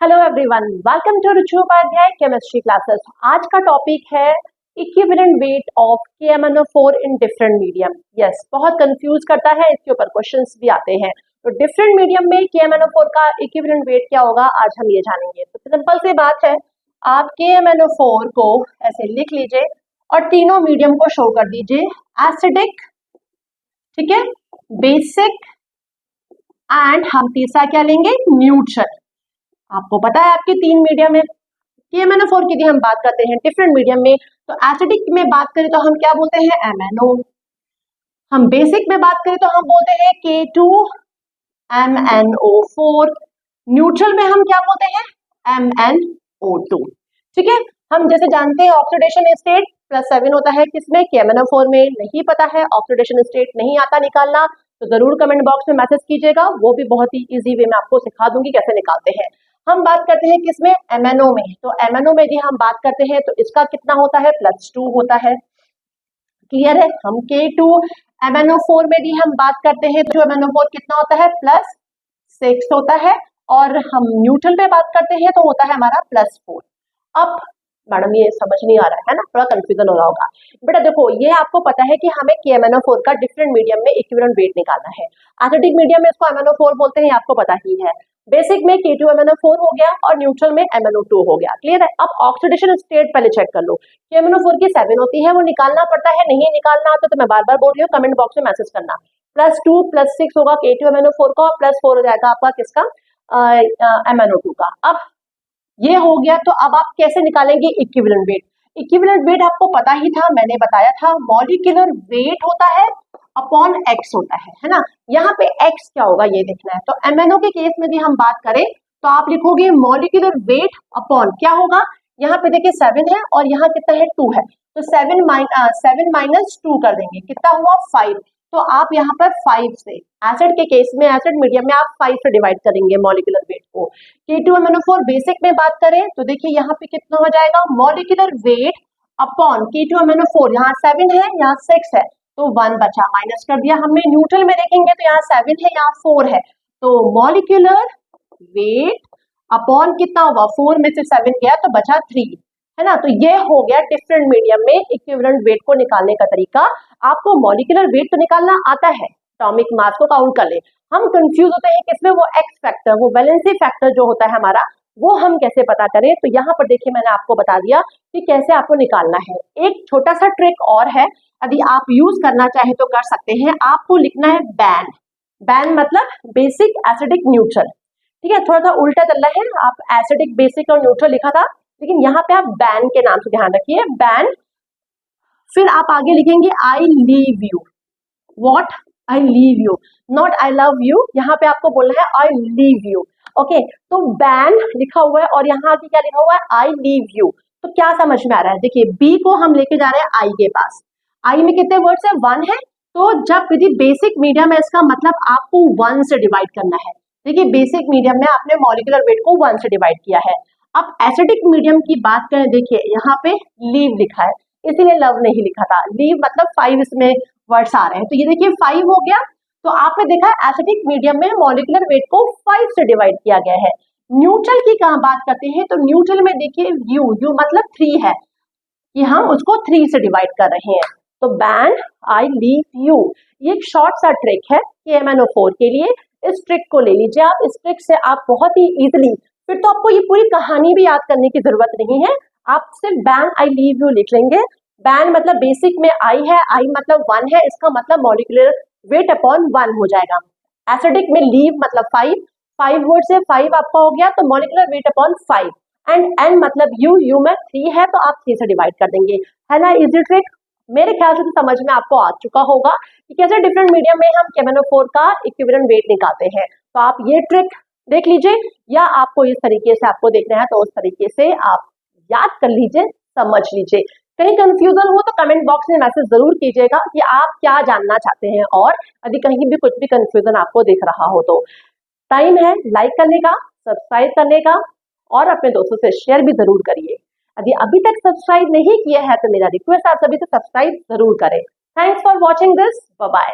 Hello everyone, welcome to रुचिउपाध्याय chemistry classes. आज का topic है equivalent weight of KMnO4 in different medium. Yes, बहुत confuse करता है, इसके ऊपर क्वेश्चंस भी आते हैं। तो डिफरेंट मीडियम में KMnO4 का इक्विवेलेंट वेट क्या होगा, आज हम ये जानेंगे। तो सिंपल सी बात है, आप KMnO4 को ऐसे लिख लीजिए और तीनों मीडियम को शो कर दीजिए, एसिडिक, ठीक है, बेसिक एंड हम तीसरा क्या लेंगे, न्यूट्रल। आपको पता है आपके तीन मीडियम है। KMnO4 की हम बात करते हैं डिफरेंट मीडियम में, तो एसिडिक में बात करें तो हम क्या बोलते हैं, MnO। हम बेसिक में बात करें तो हम बोलते हैं K2MnO4। न्यूट्रल में हम क्या बोलते हैं, MnO2। ठीक है, हम जैसे जानते हैं ऑक्सीडेशन स्टेट +7 होता है, किसमें, KMnO4 में। नहीं पता है, ऑक्सीडेशन स्टेट नहीं आता निकालना, तो जरूर कमेंट बॉक्स में मैसेज कीजिएगा, वो भी बहुत ही इजी वे में आपको सिखा दूंगी कैसे निकालते हैं। हम बात करते हैं किसमें, MnO में। तो MnO में यदि हम बात करते हैं तो इसका कितना होता है, +2 होता है। क्लियर है। हम K2MnO4 में भी हम बात करते हैं तो MnO4 कितना होता है, +6 होता है। और हम न्यूट्रल पे बात करते हैं तो होता है हमारा +4। अब मैडम ये समझ नहीं आ रहा है ना, थोड़ा कंफ्यूजन हो रहा होगा। बेटा देखो, ये आपको पता है कि हमें KMnO4 का डिफरेंट मीडियम में इक्विवेलेंट वेट निकालना है। एसिडिक मीडियम में इसको MnO4 बोलते हैं, आपको पता ही है। बेसिक में K2MnO4 हो गया और न्यूट्रल में MnO2 हो गया। क्लियर है। अब ऑक्सीडेशन स्टेट पहले चेक कर लो। KMnO4 की 7 होती है, वो निकालना पड़ता है, नहीं निकालना आता तो मैं बार बार बोल रही हूँ, कमेंट बॉक्स में मैसेज करना। +2 +6 होगा K2MnO4 का, +4 हो जाएगा आपका किसका, MnO2 का। अब ये हो गया, तो अब आप कैसे निकालेंगे इक्विवेलेंट वेट। इक्विवेलेंट वेट आपको पता ही था, मैंने बताया था, मॉलिक्यूलर वेट होता है अपॉन x होता है ना। यहाँ पे x क्या होगा ये देखना है। तो MnO के केस में भी हम बात करें तो आप लिखोगे मॉलिक्यूलर वेट अपॉन क्या होगा, यहाँ पे देखिए 7 है और यहाँ कितना है, 2 है, तो 7 माइनस 2 कर देंगे, कितना हुआ, 5। तो आप यहाँ पर 5 से, एसिड के केस में, एसिड मीडियम में आप 5 से डिवाइड करेंगे मॉलिक्यूलर वेट को। K2MnO4 बेसिक में बात करें तो देखिए यहाँ पे कितना हो जाएगा, मॉलिक्यूलर वेट अपॉन K2MnO4, यहाँ 7 है, यहाँ 6 है, तो 1 बचा, माइनस कर दिया हमने। न्यूट्रल में देखेंगे तो यहाँ 7 है, यहाँ 4 है, तो मॉलिक्यूलर वेट अपॉन कितना हुआ, 4 में से 7 गया तो बचा 3, है ना। तो ये हो गया डिफरेंट मीडियम में इक्विवेलेंट वेट को निकालने का तरीका। आपको मॉलिक्यूलर वेट तो निकालना आता है, एटॉमिक मास को काउंट कर ले। हम कंफ्यूज होते हैं किसमें, वो एक्स फैक्टर, वो वैलेंसी फैक्टर जो होता है हमारा, वो हम कैसे पता करें। तो यहाँ पर देखिए मैंने आपको बता दिया कि कैसे आपको निकालना है। एक छोटा सा ट्रिक और है, यदि आप यूज करना चाहे तो कर सकते हैं। आपको लिखना है बैन। बैन मतलब बेसिक, एसिडिक, न्यूट्रल। ठीक है, थोड़ा सा उल्टा चल रहा है, आप एसिडिक, बेसिक और न्यूट्रल लिखा था, लेकिन यहाँ पे आप बैन के नाम से ध्यान रखिए, बैन। फिर आप आगे लिखेंगे I leave you. What, I leave you, not I love you. यहाँ पे आपको बोलना है आई लीव यू। ओके, तो बैन लिखा हुआ है और यहाँ आगे क्या लिखा हुआ है, आई लीव यू। तो क्या समझ में आ रहा है, देखिए बी को हम लेके जा रहे हैं आई के पास। आई में कितने वर्ड्स है, 1 है, तो जब यदि बेसिक मीडियम है इसका मतलब आपको 1 से डिवाइड करना है। देखिए बेसिक मीडियम में आपने मॉलिक्यूलर वेट को 1 से डिवाइड किया है। अब एसिडिक मीडियम की बात करें, देखिए यहाँ पे लीव लिखा है, इसीलिए लव नहीं लिखा था, लीव मतलब 5 इसमें वर्ड्स आ रहे हैं, तो ये देखिए 5 हो गया। तो आपने देखा एसिडिक मीडियम में मॉलिक्यूलर वेट को 5 से डिवाइड किया गया है। न्यूट्रल की कहाँ बात करते हैं, तो न्यूट्रल में देखिए यू, यू मतलब 3 है, कि हम उसको 3 से डिवाइड कर रहे हैं। तो बैन आई लीव यू, ये एक शॉर्ट सा ट्रिक है KMnO4 के लिए। इस ट्रिक को ले लीजिए आप, इस ट्रिक से आप बहुत ही इजिली, फिर तो आपको ये पूरी कहानी भी याद करने की जरूरत नहीं है, आप सिर्फ बैन आई लीव यू लिख लेंगे। बैन मतलब बेसिक में आई है, आई मतलब 1 है, इसका मतलब मॉलिक्यूलर वेट अपॉन 1 हो जाएगा। एसिडिक में लीव मतलब 5 वर्ड से 5 आपका हो गया, तो molecular weight upon 5। And N मतलब यू, यू में 3 है, तो आप 3 से डिवाइड कर देंगे, है ना। इजी ट्रिक, मेरे ख्याल से तो समझ में आपको आ चुका होगा कि कैसे डिफरेंट मीडियम में हम KMnO4 का इक्विवेलेंट वेट निकालते हैं। तो आप ये ट्रिक देख लीजिए, या आपको इस तरीके से आपको देखना है तो उस तरीके से आप याद कर लीजिए, समझ लीजिए। कहीं कंफ्यूजन हो तो कमेंट बॉक्स में मैसेज जरूर कीजिएगा कि आप क्या जानना चाहते हैं, और यदि कहीं भी कुछ भी कंफ्यूजन आपको दिख रहा हो तो। टाइम है लाइक करने का, सब्सक्राइब करने का, और अपने दोस्तों से शेयर भी जरूर करिए। यदि अभी तक सब्सक्राइब नहीं किया है तो मेरा रिक्वेस्ट आप सभी से सब्सक्राइब जरूर करें। Thanks for watching this, bye bye.